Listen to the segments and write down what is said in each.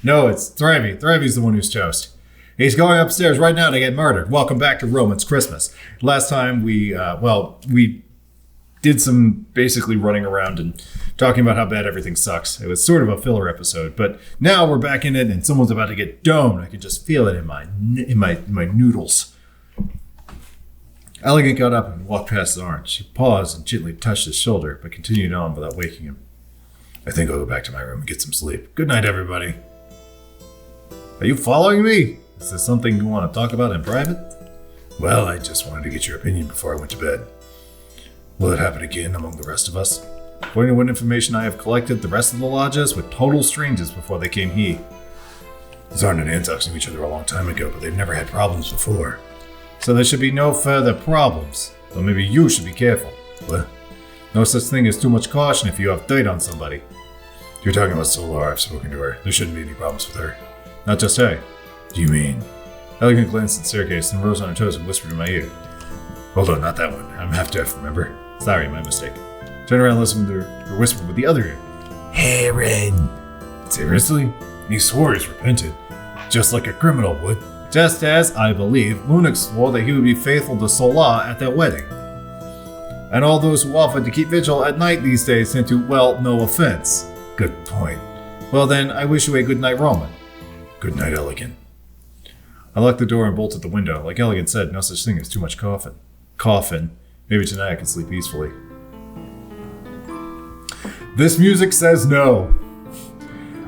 No, it's Thrivey. Thrivey's the one who's toast. He's going upstairs right now to get murdered. Welcome back to Roman's Christmas. Last time we did some basically running around and talking about how bad everything sucks. It was sort of a filler episode, but now we're back in it and someone's about to get domed. I can just feel it in my noodles. Elegant got up and walked past Orange. She paused and gently touched his shoulder, but continued on without waking him. I think I'll go back to my room and get some sleep. Good night, everybody. Are you following me? Is there something you want to talk about in private? Well, I just wanted to get your opinion before I went to bed. Will it happen again among the rest of us? According to what information I have collected, the rest of the lodges were total strangers before they came here. Zarn and Antox knew each other a long time ago, but they've never had problems before. So there should be no further problems. Though maybe you should be careful. What? No such thing as too much caution if you have dirt on somebody. You're talking about Solar. I've spoken to her. There shouldn't be any problems with her. Not just her. Do you mean? Elegant glanced at the staircase, then rose on her toes and whispered in my ear. Hold on, not that one. I'm half deaf, remember? Sorry, my mistake. Turn around and listen to her whisper with the other ear. Heron! Seriously? He swore he's repented. Just like a criminal would. Just as, I believe, Munich swore that he would be faithful to Solar at their wedding. And all those who offered to keep vigil at night these days tend to, well, no offense. Good point. Well then, I wish you a good night, Roman. Good night, Elegant. I locked the door and bolted the window. Like Elegant said, no such thing as too much coffin. Maybe tonight I can sleep peacefully. This music says no.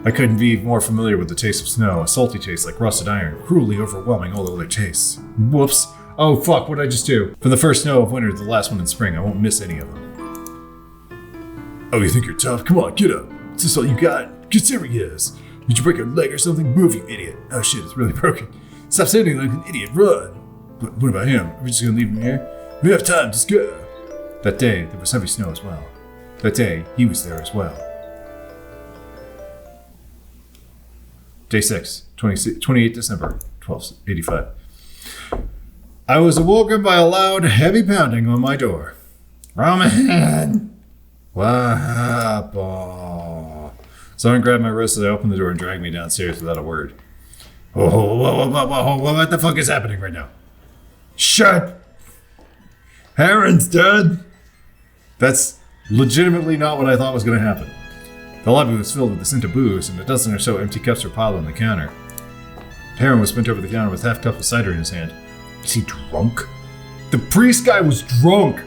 I couldn't be more familiar with the taste of snow, a salty taste like rusted iron, cruelly overwhelming all other tastes. Whoops. Oh fuck, what did I just do? From the first snow of winter to the last one in spring, I won't miss any of them. Oh, you think you're tough? Come on, get up. Is this all you got? Get serious. Did you break your leg or something? Move, you idiot. Oh shit, it's really broken. Stop standing like an idiot, run. What about him? Are we just gonna leave him here? We have time, just go. That day, there was heavy snow as well. That day, he was there as well. Day 6, 28 December, 1285. I was awoken by a loud, heavy pounding on my door. Roman! What happened? Someone grabbed my wrist as I opened the door and dragged me downstairs without a word. Whoa, what the fuck is happening right now? Shut! Heron's dead! That's legitimately not what I thought was going to happen. The lobby was filled with the scent of booze, and a dozen or so empty cups were piled on the counter. Heron was bent over the counter with half a cup of cider in his hand. Is he drunk? The priest guy was drunk!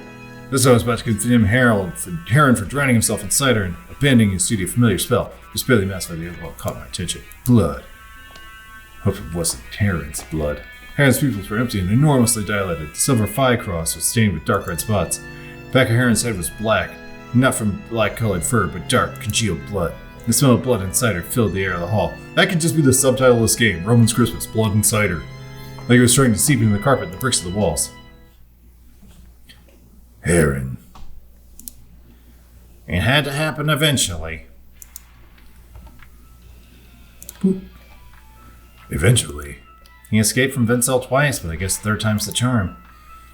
This I was about to condemn Heron for drowning himself in cider and abandoning his duty of familiar spell. Just barely masked by the alcohol caught my attention. Blood. Hope it wasn't Heron's blood. Heron's pupils were empty and enormously dilated. The silver phi cross was stained with dark red spots. The back of Heron's head was black, not from black-colored fur, but dark, congealed blood. The smell of blood and cider filled the air of the hall. That could just be the subtitle of this game, Roman's Christmas, Blood and Cider. Like it was starting to seep into the carpet and the bricks of the walls. Heron. It had to happen eventually. Boop. Eventually. He escaped from Vincel twice, but I guess third time's the charm.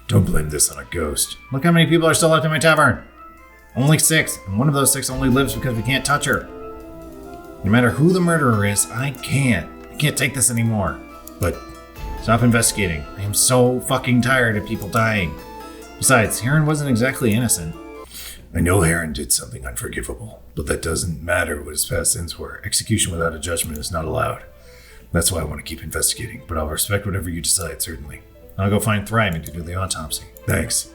Don't blame this on a ghost. Look how many people are still left in my tavern. Only 6, and one of those 6 only lives because we can't touch her. No matter who the murderer is, I can't take this anymore. But stop investigating. I am so fucking tired of people dying. Besides, Heron wasn't exactly innocent. I know Heron did something unforgivable, but that doesn't matter what his past sins were. Execution without a judgment is not allowed. That's why I want to keep investigating, but I'll respect whatever you decide, certainly. I'll go find Thriving to do the autopsy. Thanks.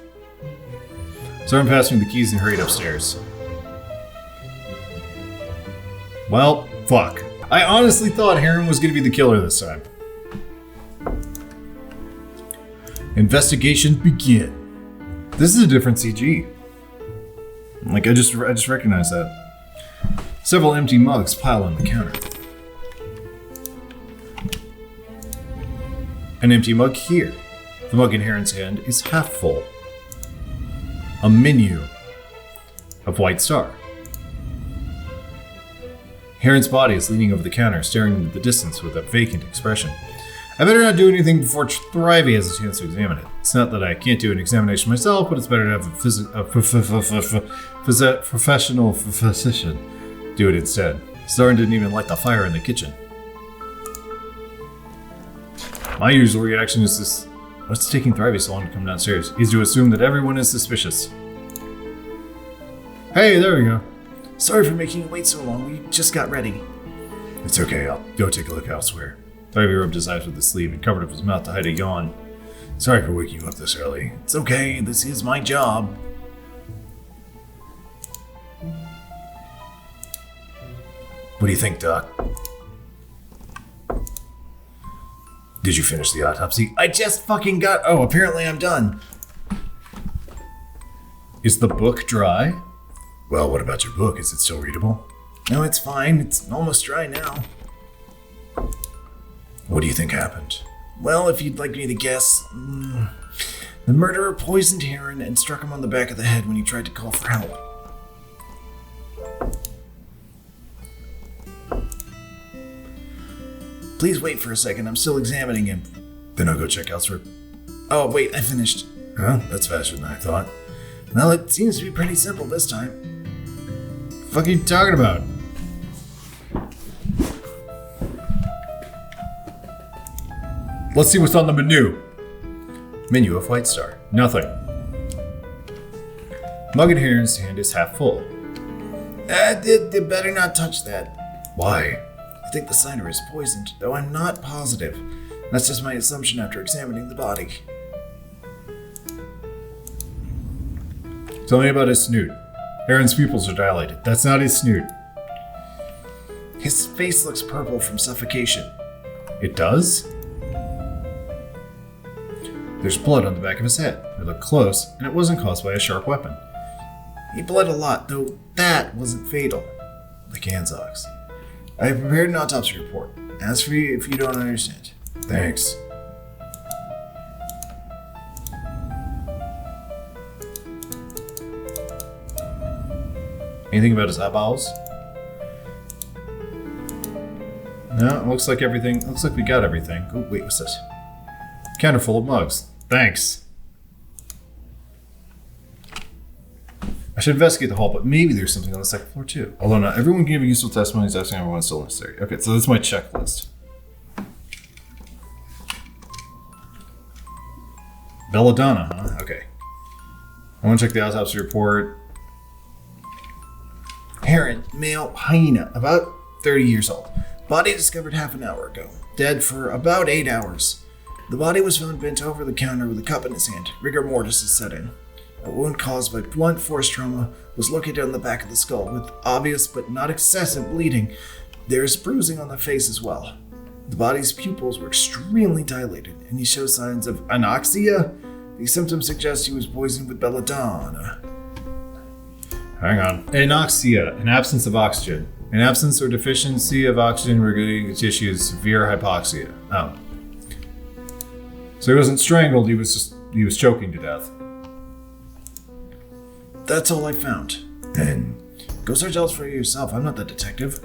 Someone passed me the keys and hurried upstairs. Well, fuck. I honestly thought Heron was going to be the killer this time. Investigations begin. This is a different CG. Like, I just recognized that. Several empty mugs pile on the counter. An empty mug here. The mug in Heron's hand is half full. A menu of White Star. Heron's body is leaning over the counter, staring into the distance with a vacant expression. I better not do anything before Thrivey has a chance to examine it. It's not that I can't do an examination myself, but it's better to have a professional physician do it instead. Zarn didn't even light the fire in the kitchen. My usual reaction is this: what's taking Thrivey so long to come downstairs? Is to assume that everyone is suspicious. Hey, there we go. Sorry for making you wait so long. We just got ready. It's okay, I'll go take a look elsewhere. Thrivey rubbed his eyes with his sleeve and covered up his mouth to hide a yawn. Sorry for waking you up this early. It's okay, this is my job. What do you think, Doc? Did you finish the autopsy? I just fucking got... Oh, apparently I'm done. Is the book dry? Well, what about your book? Is it still readable? No, it's fine. It's almost dry now. What do you think happened? Well, if you'd like me to guess... the murderer poisoned Heron and struck him on the back of the head when he tried to call for help. Please wait for a second. I'm still examining him. Then I'll go check elsewhere. Oh, wait. I finished. Huh? That's faster than I thought. Well, it seems to be pretty simple this time. What the fuck are you talking about? Let's see what's on the menu. Menu of White Star. Nothing. Mug in Heron's hand is half full. They better not touch that. Why? I think the cider is poisoned, though I'm not positive. That's just my assumption after examining the body. Tell me about his snoot. Heron's pupils are dilated. That's not his snoot. His face looks purple from suffocation. It does? There's blood on the back of his head. It looked close, and it wasn't caused by a sharp weapon. He bled a lot, though that wasn't fatal. Like Anzox. I have prepared an autopsy report. Ask for you if you don't understand. Thanks. Anything about his eyeballs? No, it looks like everything. Looks like we got everything. Oh, wait, what's this? Counter full of mugs. Thanks. I should investigate the hall, but maybe there's something on the second floor too. Although not everyone can give useful testimonies, asking everyone is still necessary. Okay, so that's my checklist. Belladonna, huh? Okay. I want to check the autopsy report. Heron, male, hyena, about 30 years old. Body discovered half an hour ago. Dead for about 8 hours. The body was found bent over the counter with a cup in his hand. Rigor mortis is set in. A wound caused by blunt force trauma was located on the back of the skull with obvious but not excessive bleeding. There is bruising on the face as well. The body's pupils were extremely dilated, and he shows signs of anoxia. These symptoms suggest he was poisoned with belladonna. Hang on. Anoxia, an absence of oxygen. An absence or deficiency of oxygen regulating tissues, severe hypoxia. Oh. So he wasn't strangled, he was choking to death. That's all I found. And go search elsewhere yourself. I'm not the detective.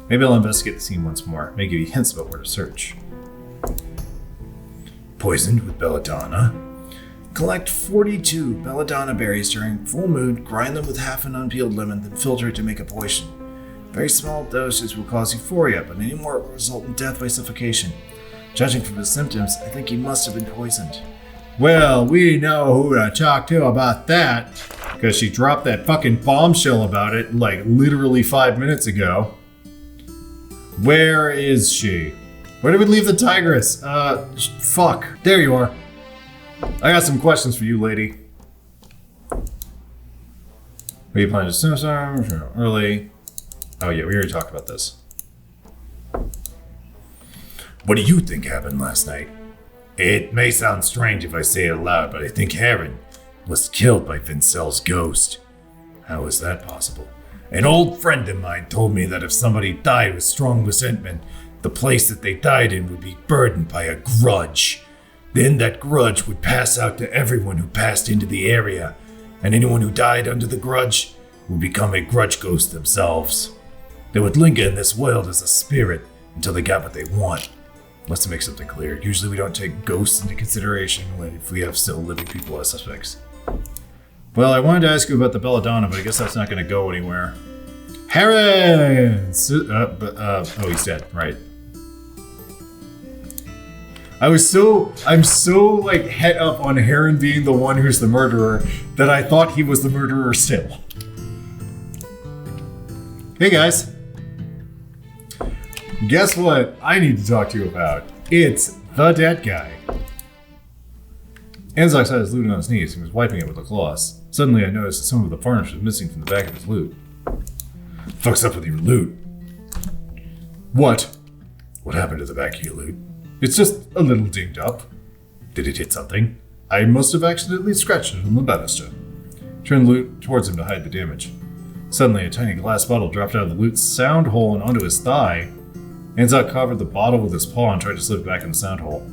Maybe I'll investigate the scene once more. May give you hints about where to search. Poisoned with belladonna. Collect 42 belladonna berries during full moon, grind them with half an unpeeled lemon, then filter it to make a potion. Very small doses will cause euphoria, but any more will result in death by suffocation. Judging from his symptoms, I think he must have been poisoned. Well, we know who to talk to about that, because she dropped that fucking bombshell about it like literally 5 minutes ago. Where is she? Where did we leave the tigress? Fuck. There you are. I got some questions for you, lady. Are you planning to snowstorm? Early. Oh yeah, we already talked about this. What do you think happened last night? It may sound strange if I say it aloud, but I think Heron was killed by Vincel's ghost. How is that possible? An old friend of mine told me that if somebody died with strong resentment, the place that they died in would be burdened by a grudge. Then that grudge would pass out to everyone who passed into the area, and anyone who died under the grudge would become a grudge ghost themselves. They would linger in this world as a spirit until they got what they want. Let's make something clear. Usually we don't take ghosts into consideration if we have still living people as suspects. Well, I wanted to ask you about the belladonna, but I guess that's not going to go anywhere. Heron! Oh, he's dead. Right. I'm so like het up on Heron being the one who's the murderer that I thought he was the murderer still. Hey guys. Guess what I need to talk to you about? It's the dead guy. Anzox had his loot on his knees and was wiping it with a cloth. Suddenly I noticed that some of the varnish was missing from the back of his loot. Fuck's up with your loot? What? What happened to the back of your loot? It's just a little dinged up. Did it hit something? I must have accidentally scratched it on the banister. Turned the loot towards him to hide the damage. Suddenly, a tiny glass bottle dropped out of the loot's sound hole and onto his thigh. Anzox covered the bottle with his paw and tried to slip it back in the sound hole.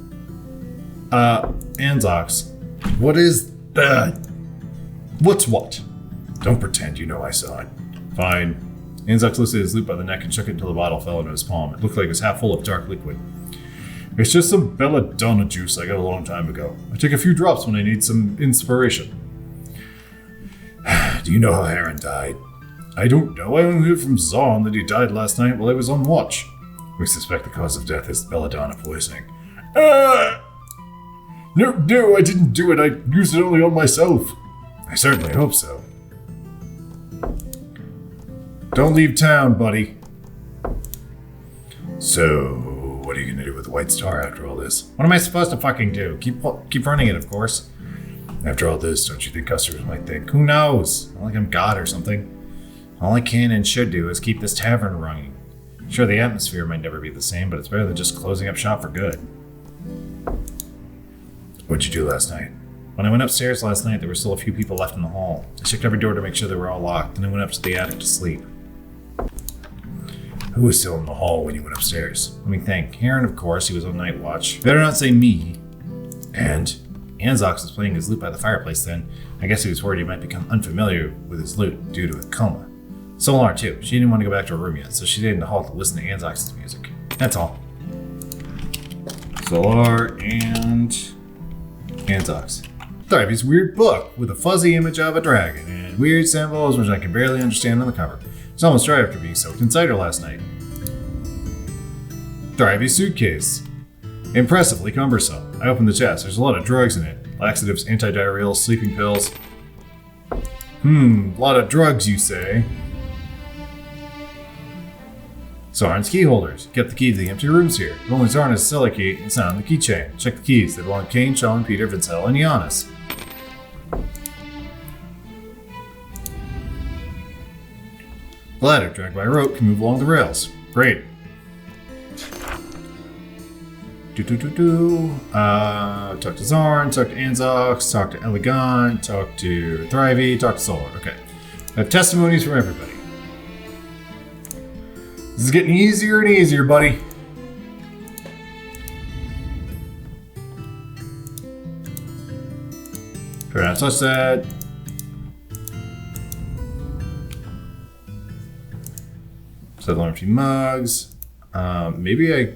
Anzox, what is that? What's what? Don't pretend you know I saw it. Fine. Anzox lifted his loot by the neck and shook it until the bottle fell into his palm. It looked like it was half full of dark liquid. It's just some belladonna juice I got a long time ago. I take a few drops when I need some inspiration. Do you know how Heron died? I don't know. I only heard from Zahn that he died last night while I was on watch. We suspect the cause of death is belladonna poisoning. No, I didn't do it. I used it only on myself. I certainly hope so. Don't leave town, buddy. So, what are you gonna do with the White Star after all this? What am I supposed to fucking do? Keep running it, of course. After all this, don't you think customers might think, who knows? Not like I'm God or something. All I can and should do is keep this tavern running. Sure, the atmosphere might never be the same, but it's better than just closing up shop for good. What'd you do last night? When I went upstairs last night, there were still a few people left in the hall. I checked every door to make sure they were all locked, then I went up to the attic to sleep. Who was still in the hall when you went upstairs? Let me think. Heron, of course, he was on night watch. Better not say me. And Anzox was playing his lute by the fireplace then. I guess he was worried he might become unfamiliar with his lute due to a coma. Solar, too. She didn't want to go back to her room yet, so she stayed in the hall to listen to Anzox's music. That's all. Solar and Anzox. Thrivey's weird book with a fuzzy image of a dragon and weird symbols which I can barely understand on the cover. It's almost dry after being soaked in cider last night. Thrivey's suitcase. Impressively cumbersome. I opened the chest. There's a lot of drugs in it. Laxatives, antidiarrheals, sleeping pills. A lot of drugs, you say? Zarn's key holders. Kept the key to the empty rooms here. If only Zarn has a cellar key, it's not on the keychain. Check the keys. They belong to Kane, Sean, Peter, Vincel, and Giannis. The ladder, dragged by a rope, can move along the rails. Great. Talk to Zarn, talk to Anzox, talk to Elegant, talk to Thrivey, talk to Solar. Okay. I have testimonies from everybody. This is getting easier and easier, buddy. Try not to touch that. Several empty mugs. Maybe I...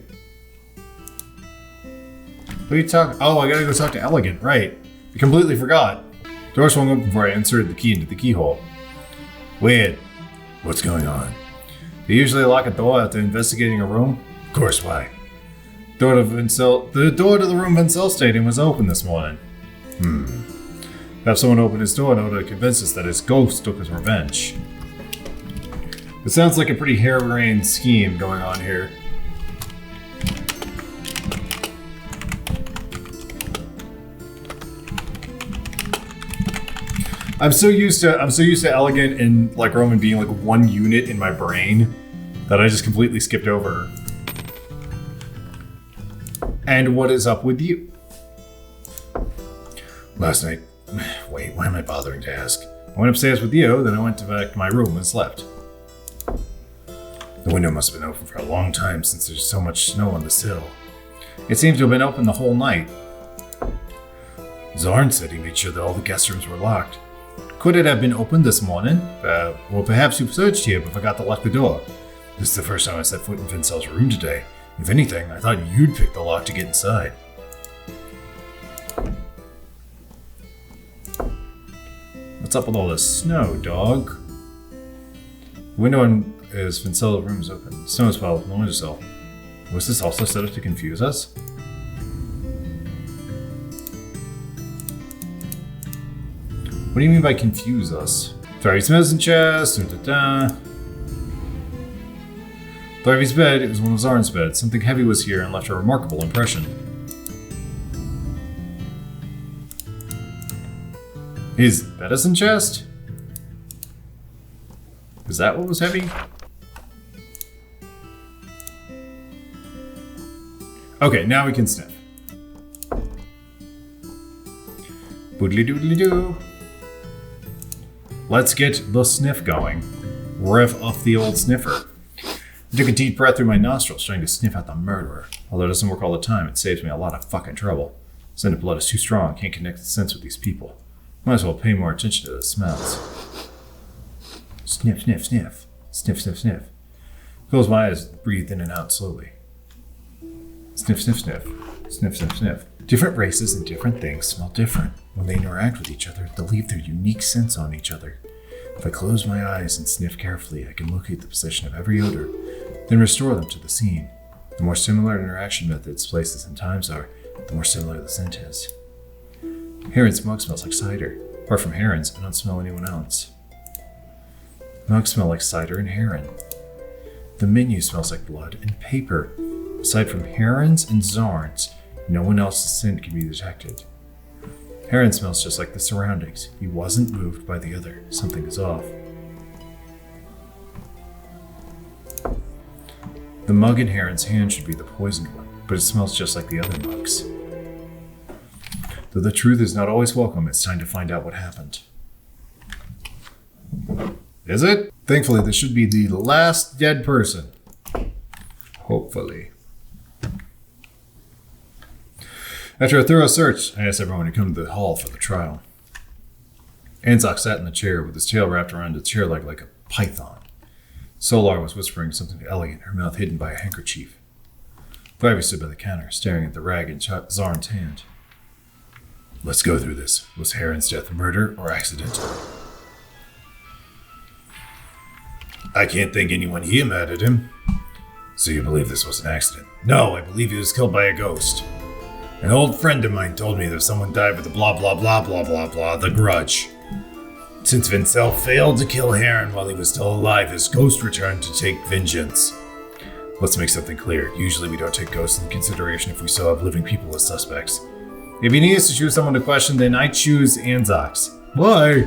What are you talking? Oh, I gotta go talk to Elegant. Right. I completely forgot. Door swung open before I inserted the key into the keyhole. Weird. What's going on? They usually lock a door after investigating a room? Of course, why? The door to the room Vincel stayed in was open this morning. Have someone open his door in order to convince us that his ghost took his revenge. It sounds like a pretty harebrained scheme going on here. I'm so used to Elegant and like Roman being like one unit in my brain that I just completely skipped over her. And what is up with you? Last night, wait, why am I bothering to ask? I went upstairs with you, then I went back to my room and slept. The window must have been open for a long time since there's so much snow on this hill. It seems to have been open the whole night. Zarn said he made sure that all the guest rooms were locked. Could it have been opened this morning? Or perhaps you searched here but forgot to lock the door. This is the first time I set foot in Vincel's room today. If anything, I thought you'd pick the lock to get inside. What's up with all this snow, dog? The window in Vincel's room is open. The snow is piled up on the windowsill. Was this also set up to confuse us? What do you mean by confuse us? Thrivey's medicine chest. Thrivey's bed. It was one of Zarn's beds. Something heavy was here and left a remarkable impression. His medicine chest? Is that what was heavy? Okay, now we can sniff. Boodly doodly doo. Let's get the sniff going. Rev off the old sniffer. I took a deep breath through my nostrils, trying to sniff out the murderer. Although it doesn't work all the time, it saves me a lot of fucking trouble. Scent of blood is too strong, can't connect the scents with these people. Might as well pay more attention to the smells. Sniff, sniff, sniff. Sniff, sniff, sniff. Close my eyes, breathe in and out slowly. Sniff, sniff, sniff. Sniff, sniff, sniff. Different races and different things smell different. When they interact with each other, they leave their unique scents on each other. If I close my eyes and sniff carefully, I can locate the position of every odor, then restore them to the scene. The more similar interaction methods, places, and times are, the more similar the scent is. Heron's mug smells like cider. Apart from Heron's, I don't smell anyone else. Mugs smell like cider and Heron. The menu smells like blood and paper. Aside from Heron's and Zarn's, no one else's scent can be detected. Heron smells just like the surroundings. He wasn't moved by the other. Something is off. The mug in Heron's hand should be the poisoned one, but it smells just like the other mugs. Though the truth is not always welcome, it's time to find out what happened. Is it? Thankfully, this should be the last dead person. Hopefully. After a thorough search, I asked everyone to come to the hall for the trial. Anzac sat in the chair with his tail wrapped around the chair leg like a python. Solar was whispering something to Elliot, her mouth hidden by a handkerchief. Thrivey stood by the counter, staring at the rag in Zarn's hand. Let's go through this. Was Heron's death murder or accidental? I can't think anyone here murdered him. So you believe this was an accident? No, I believe he was killed by a ghost. An old friend of mine told me that someone died with a blah blah blah blah blah blah, the grudge. Since Vincel failed to kill Heron while he was still alive, his ghost returned to take vengeance. Let's make something clear. Usually we don't take ghosts into consideration if we still have living people as suspects. If you need us to choose someone to question, then I choose Anzacs. Why?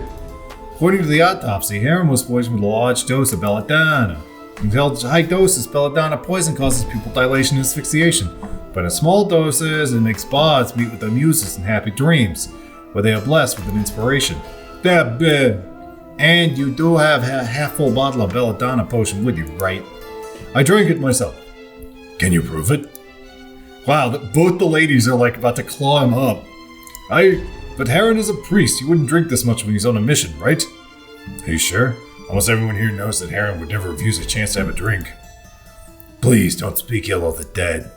According to the autopsy, Heron was poisoned with a large dose of belladonna. In high doses, belladonna poison causes pupil dilation and asphyxiation. But in small doses, it makes bards meet with the muses in happy dreams, where they are blessed with an inspiration. And you do have a half-full bottle of belladonna potion with you, right? I drank it myself. Can you prove it? Wow, both the ladies are like about to claw him up. But Heron is a priest. He wouldn't drink this much when he's on a mission, right? Are you sure? Almost everyone here knows that Heron would never refuse a chance to have a drink. Please don't speak ill of the dead.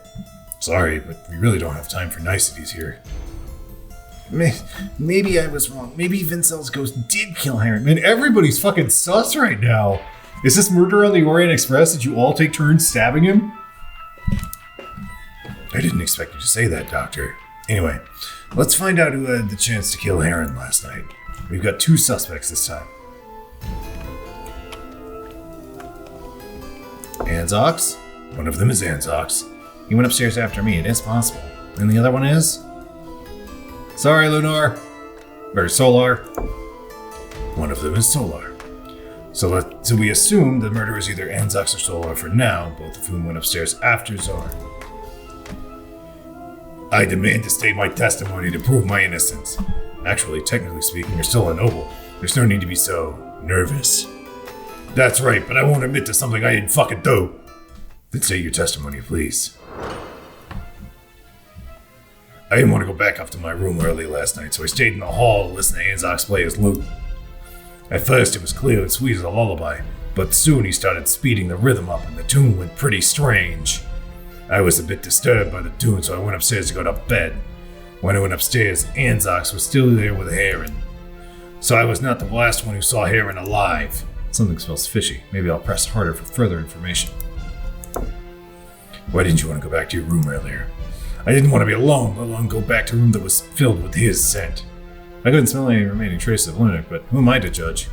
Sorry, but we really don't have time for niceties here. Maybe I was wrong. Maybe Vincel's ghost did kill Heron. Man, everybody's fucking sus right now. Is this Murder on the Orient Express? Did you all take turns stabbing him? I didn't expect you to say that, Doctor. Anyway, let's find out who had the chance to kill Heron last night. We've got 2 suspects this time. Anzacs? One of them is Anzacs. He went upstairs after me. It is possible. And the other one is? Sorry, Lunar. Or Solar. One of them is Solar. So we assume the murderer is either Anzacs or Solar for now, both of whom went upstairs after Zar. I demand to state my testimony to prove my innocence. Actually, technically speaking, you're still a noble. There's no need to be so nervous. That's right, but I won't admit to something I didn't fucking do. Then state your testimony, please. I didn't want to go back up to my room early last night, so I stayed in the hall to listen to Anzacs play his lute. At first, it was clear and sweet as a lullaby, but soon he started speeding the rhythm up and the tune went pretty strange. I was a bit disturbed by the tune, so I went upstairs to go to bed. When I went upstairs, Anzacs was still there with Heron. So I was not the last one who saw Heron alive. Something smells fishy. Maybe I'll press harder for further information. Why didn't you want to go back to your room earlier? I didn't want to be alone, let alone go back to a room that was filled with his scent. I couldn't smell any remaining traces of lunatic, but who am I to judge?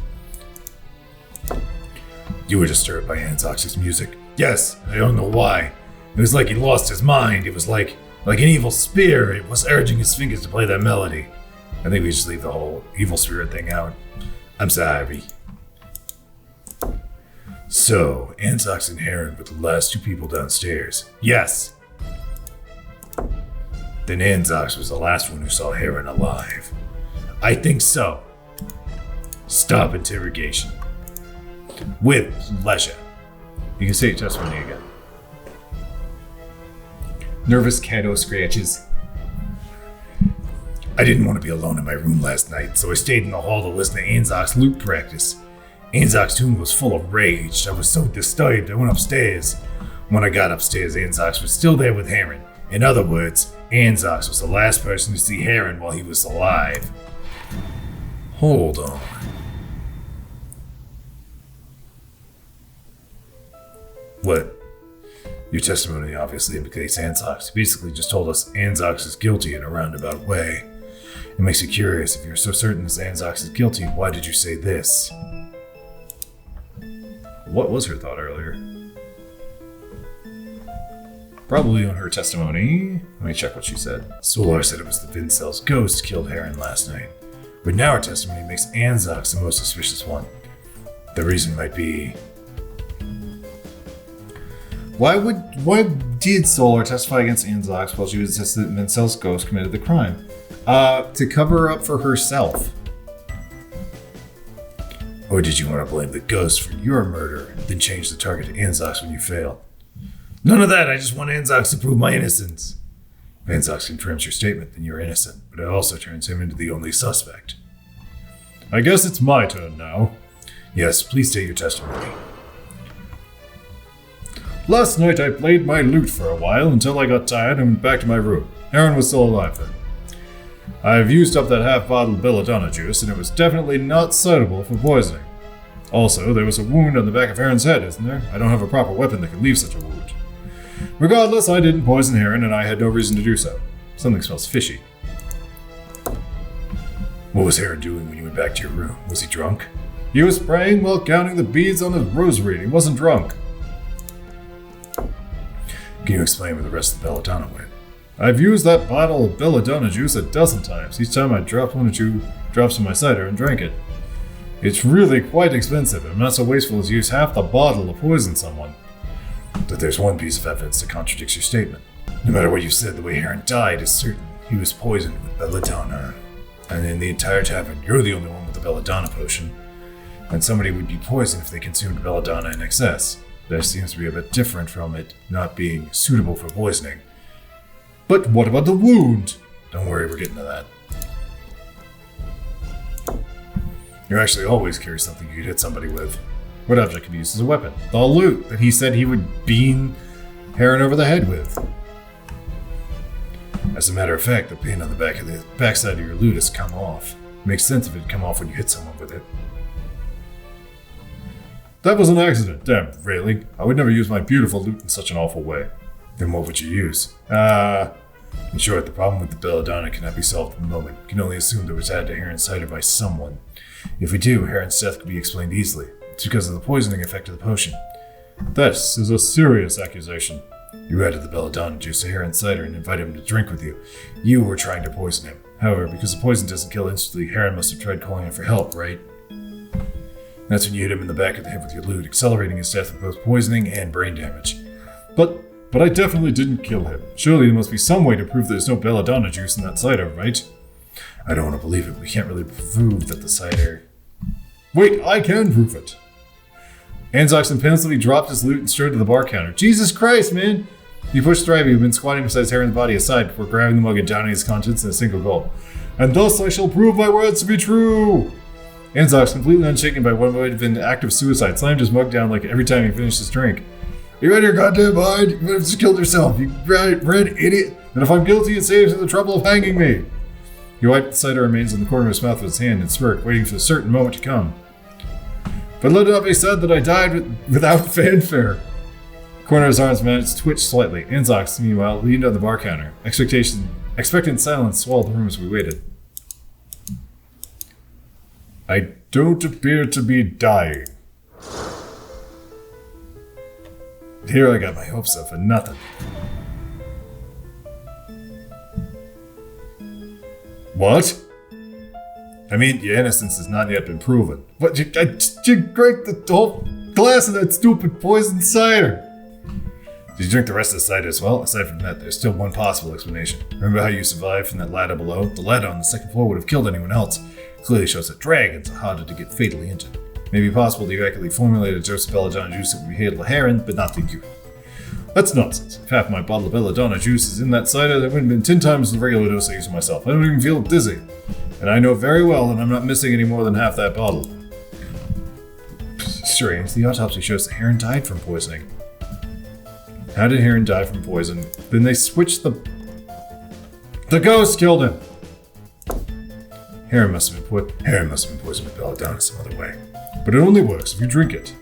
You were disturbed by Anzox's music. Yes, I don't know why. It was like he lost his mind. It was like an evil spirit was urging his fingers to play that melody. I think we just leave the whole evil spirit thing out. I'm sorry. So, Anzox and Heron were the last two people downstairs. Yes. Then Anzox was the last one who saw Heron alive. I think so. Stop interrogation. With pleasure. You can say your testimony again. Nervous Cato scratches. I didn't want to be alone in my room last night, so I stayed in the hall to listen to Anzox's lute practice. Anzox's tune was full of rage. I was so disturbed I went upstairs. When I got upstairs, Anzox was still there with Heron. In other words, Anzox was the last person to see Heron while he was alive. Hold on. What? Your testimony obviously implicates Anzox. You basically just told us Anzox is guilty in a roundabout way. It makes you curious. If you're so certain that Anzox is guilty, why did you say this? What was her thought earlier? Probably on her testimony. Let me check what she said. Solar said it was the Vincel's ghost killed Heron last night. But now her testimony makes Anzox the most suspicious one. The reason might be... Why did Solar testify against Anzox while she was insisting that Vincel's ghost committed the crime? To cover up for herself. Or did you want to blame the ghost for your murder, then change the target to Anzox when you failed? None of that, I just want Anzox to prove my innocence. If Anzox confirms your statement, then you're innocent, but it also turns him into the only suspect. I guess it's my turn now. Yes, please state your testimony. Last night I played my lute for a while until I got tired and went back to my room. Heron was still alive then. I've used up that half bottle of belladonna juice and it was definitely not suitable for poisoning. Also, there was a wound on the back of Heron's head, isn't there? I don't have a proper weapon that could leave such a wound. Regardless, I didn't poison Heron and I had no reason to do so. Something smells fishy. What was Heron doing when you went back to your room? Was he drunk? He was praying while counting the beads on his rosary. He wasn't drunk. Can you explain where the rest of the belladonna went? I've used that bottle of belladonna juice a dozen times. Each time I dropped 1 or 2 drops in my cider and drank it. It's really quite expensive. I'm not so wasteful as to use half the bottle to poison someone. But there's one piece of evidence that contradicts your statement. No matter what you said, the way Heron died is certain. He was poisoned with belladonna. And in the entire tavern, you're the only one with the belladonna potion. And somebody would be poisoned if they consumed belladonna in excess. That seems to be a bit different from it not being suitable for poisoning. But what about the wound? Don't worry, we're getting to that. You actually always carry something you could hit somebody with. What object could be used as a weapon? The lute that he said he would bean Heron over the head with. As a matter of fact, the pin on the backside of your lute has come off. Makes sense if it'd come off when you hit someone with it. That was an accident. Damn, really? I would never use my beautiful lute in such an awful way. Then what would you use? In short, the problem with the belladonna cannot be solved at the moment. We can only assume that it was added to Heron's cider by someone. If we do, Heron's death could be explained easily. It's because of the poisoning effect of the potion. This is a serious accusation. You added the belladonna juice to Heron's cider and invited him to drink with you. You were trying to poison him. However, because the poison doesn't kill instantly, Heron must have tried calling him for help, right? That's when you hit him in the back of the head with your lute, accelerating his death with both poisoning and brain damage. But I definitely didn't kill him. Surely there must be some way to prove there's no belladonna juice in that cider, right? I don't want to believe it. We can't really prove that the cider... Wait, I can prove it. Anzox impulsively dropped his lute and strode to the bar counter. Jesus Christ, man! He pushed Thrivey, who'd been squatting beside Heron's body, aside before grabbing the mug and downing his contents in a single gulp. And thus I shall prove my words to be true! Anzox, completely unshaken by what might have been an act of suicide, slammed his mug down like every time he finished his drink. You're out of your goddamn mind! You might have just killed yourself, you red idiot! And if I'm guilty, it saves you the trouble of hanging me! He wiped the cider remains on the corner of his mouth with his hand and smirked, waiting for the certain moment to come. But let it not be said that I died without fanfare. The corner of his arms managed to twitch slightly. Anzox, meanwhile, leaned on the bar counter. Expectant silence swallowed the room as we waited. I don't appear to be dying. Here I got my hopes up for nothing. What? I mean, your innocence has not yet been proven. But you drank the whole glass of that stupid poison cider. Did you drink the rest of the cider as well? Aside from that, there's still one possible explanation. Remember how you survived from that ladder below? The ladder on the second floor would have killed anyone else. Clearly shows that dragons are harder to get fatally injured. It may be possible that you accurately formulated a dose of belladonna juice that would be hated to heron, but not to you. That's nonsense. If half my bottle of belladonna juice is in that cider, that would have been 10 times the regular dose I use myself. I don't even feel dizzy. And I know very well that I'm not missing any more than half that bottle. Strange, the autopsy shows the heron died from poisoning. How did Heron die from poison? Then they switched the ghost killed him! Heron must have been poisoned with belladonna some other way. But it only works if you drink it.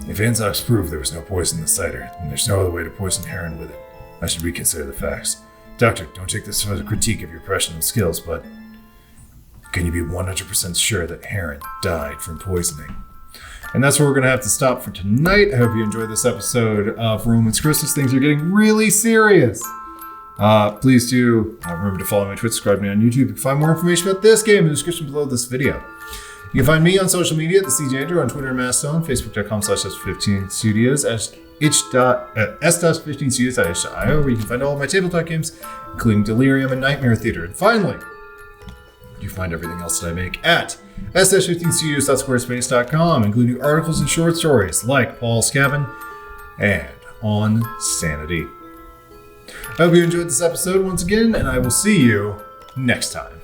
If Anzox proved there was no poison in the cider, then there's no other way to poison Heron with it. I should reconsider the facts. Doctor, don't take this as a critique of your professional skills, but can you be 100% sure that Heron died from poisoning? And that's where we're going to have to stop for tonight. I hope you enjoyed this episode of Roman's Christmas. Things are getting really serious. Please do remember to follow my Twitch, subscribe to me on YouTube. You can find more information about this game in the description below this video. You can find me on social media at the CJ Andrew on Twitter and Mastodon, Facebook.com/S15Studios, S-15Studios.io, where you can find all of my tabletop games, including Delirium and Nightmare Theater. And finally, you find everything else that I make at s-15studios.squarespace.com, including articles and short stories like Paul's Cabin and On Sanity. I hope you enjoyed this episode once again, and I will see you next time.